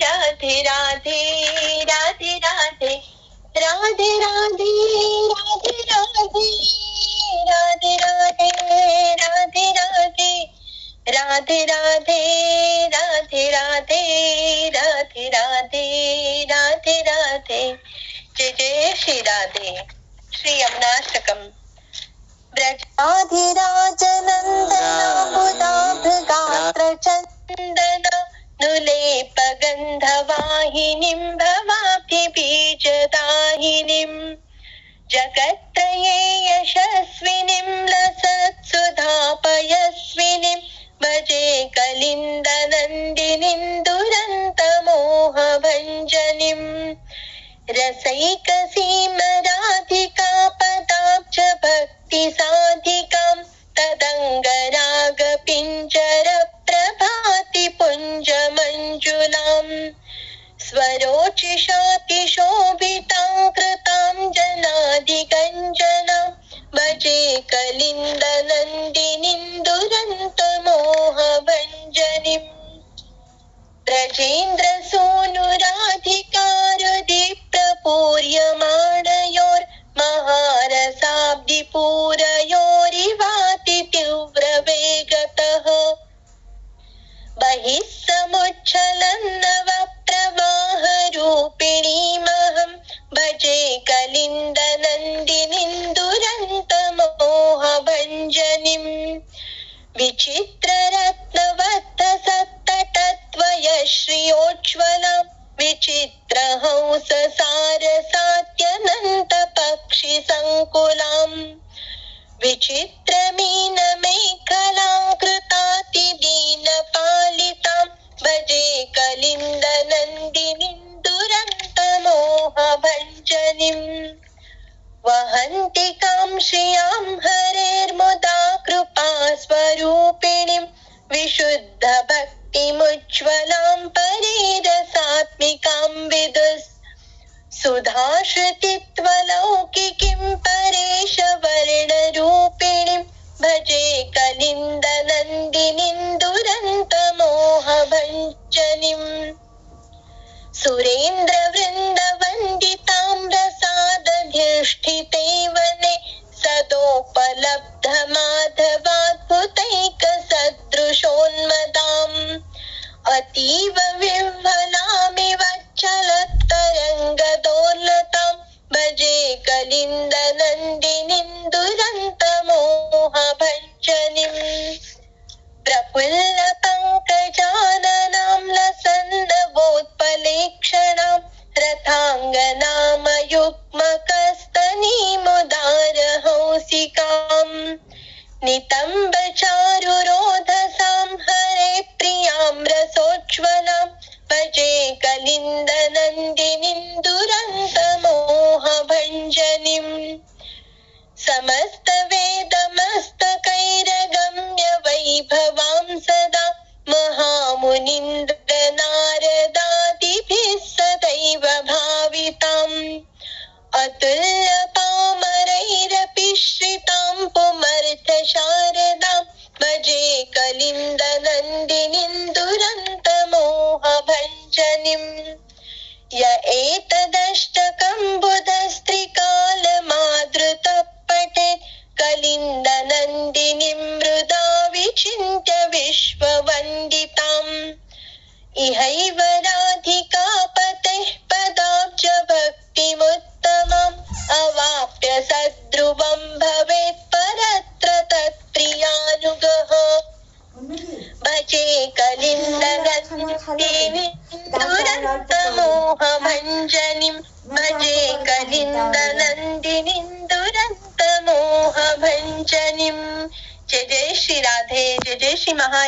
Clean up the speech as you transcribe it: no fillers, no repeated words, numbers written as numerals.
राधे राधे राधे राधे राधे राधे राधे राधे राधे राधे राधे राधे राधे राधे राधे राधे राधे राधे। जय जय श्री राधे। श्री यमुनाष्टकम। ब्रजाधिराजनन्दनाबुधाभृगात्र चन्दन नुलेपगन्धवाहिनीं भवाब्धि बीजदाहिनीं जगत्त्रये यशस्विनीं लसत्सुधापयस्विनीं भजे कलिन्दनन्दिनीं दुरन्तमोहभञ्जनीं रसैकसीमराधिका पदाब्ज भक्तिसाधिकां तदङ्गरागपिञ्जरप्रभाति पुञ्जमञ्जुलाम् स्वरोचिषातिशोभितां कृतां जनादिगञ्जनां भजे कलिन्दनन्दिनीं दुरन्तमोहभञ्जनीम् ब्रजेन्द्रसूनुराधिकारुधिप्रपूर्यमाणयोर्महारसाब्धिपूरयोरिवाति तीव्रवेगतः बहिः समुच्छलन्नवप्रवाहरूपिणीमहं भजे कलिन्दनन्दिनीं दुरन्तमोहभञ्जनीम् विचित्ररत्नवत्तसत्तटत्वयश्रियोज्ज्वलां विचित्रहंससारसात्यनन्तपक्षिसङ्कुलाम् विचित्रमीनमेखलां कृतातिदीनपालितां भजे कलिन्दनन्दिनीं दुरन्तमोहभञ्जनीम् वहन्तिकां श्रियां हरेर्मुदा कृपास्वरूपिणीं विशुद्धभक्तिमुज्ज्वलां परेरसात्मिकां विदुस् सुधाश्रुतित्वलौकिकीं परेशवर्णरूपिणीं भजे कलिन्दनन्दिनीं दुरन्तमोहभञ्जनीम् सुरेन्द्रवृन्दवन्दितां रसादधिष्ठिते वने सदोपलब्धमाधवाद्भुतैकसदृशोन्मदाम् अतीव विह्वलामिव चलत्तरङ्गदोलतां भजे कलिन्दनन्दिनीं दुरन्तमोहभञ्जनीम् प्रफुल्लपङ्कजाननां लसन्नवोत्पलेक्षणां रथाङ्गनामयुग्मकस्तनीमुदारहंसिकां नितम्बचारुरोधसां हरे प्रियां रसोज्ज्वलां भजे कलिन्दनन्दिनीं दुरन्तमोहभञ्जनीम् समस्तवेदमस्तकैरगम्य वैभवां सदा महामुनीन्द्रनारदादिभिः सदैव भाविताम् अतुल्यपामरैरपि श्रितां पुमर्थशारदां भजे कलिन्दनन्दिनीं दुरन्तमोहभञ्जनीम् य एतदष्टकं बुधस्त्रिकालमादृतः पठेत् कलिन्दनन्दिनीं मृदा विचिन्त्य विश्ववन्दिताम् इहैव राधिकापतेः पदाब्ज भक्तिमुत्तमम् अवाप्य सद्ध्रुवं भवेत् परत्र तत्प्रियानुगः भजे कलिन्दनन्दिनीं दुरन्तमोहभञ्जनीं भजे कलिन्दनन्दिनीं दुरन्तमोहभञ्जनीम्। जय जय श्री राधे। जय जय श्री महा